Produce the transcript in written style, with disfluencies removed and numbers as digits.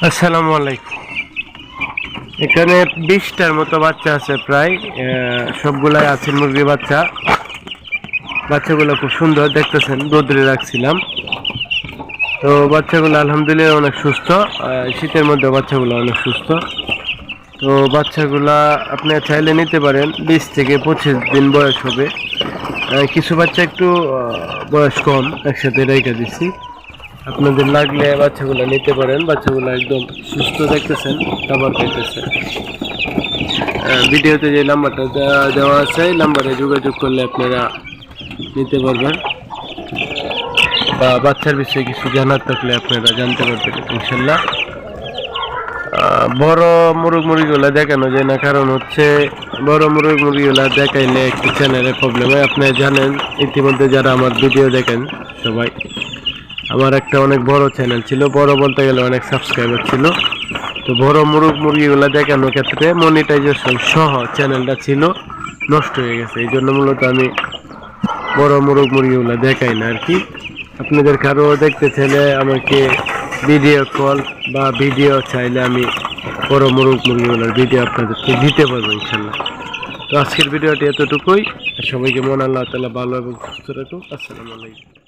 আসসালামু আলাইকুম। এখানে 20টার মতো বাচ্চা আছে প্রায়, সবগুলাই আছে মুরগির বাচ্চা। বাচ্চাগুলো খুব সুন্দর দেখতেছেন, রোদ্রে রাখছিলাম। তো বাচ্চাগুলো আলহামদুলিল্লাহ অনেক সুস্থ। শীতের মধ্যে বাচ্চাগুলো অনেক সুস্থ। তো বাচ্চাগুলা আপনি চাইলে নিতে পারেন, 20 থেকে 25 দিন বয়স হবে। কিছু বাচ্চা একটু বয়স কম, একসাথে রেখে দিচ্ছি। আপনাদের লাগলে বাচ্চাগুলো নিতে পারেন। বাচ্চাগুলো একদম সুস্থ দেখতেছেন, খাবার খাইতেছে। ভিডিওতে যে নাম্বারটা দেওয়া আছে, এই নাম্বারে যোগাযোগ করলে আপনারা নিতে পারবেন, বা বাচ্চার বিষয়ে কিছু জানার থাকলে আপনারা জানতে পারবেন ইনশাল্লাহ। বড় মুরগিগুলা দেখানো যায় না, কারণ হচ্ছে বড় মুরগিগুলা দেখাইলে একটু চ্যানেলের প্রবলেম হয়। আপনি জানেন ইতিমধ্যে, যারা আমার ভিডিও দেখেন সবাই, আমার একটা অনেক বড় চ্যানেল ছিল, বড় বলতে গেলে অনেক সাবস্ক্রাইবার ছিল। তো বড় মুরগিগুলা দেখানোর ক্ষেত্রে মনিটাইজেশন সহ চ্যানেলটা ছিল নষ্ট হয়ে গেছে। এই জন্য মূলত আমি বড় মুরগিগুলা দেখাই না আর কি। আপনাদের কারো দেখতে চাইলে আমাকে ভিডিও কল বা ভিডিও চাইলে আমি বড় মুরগিগুলোর ভিডিও আপনাদেরকে দিতে পারবো ইনশাল্লাহ। তো আজকের ভিডিওটি এতটুকুই। সবাইকে মন আল্লাহ তাআলা ভালো এবং সুস্থ রাখুন। আসসালামু আলাইকুম।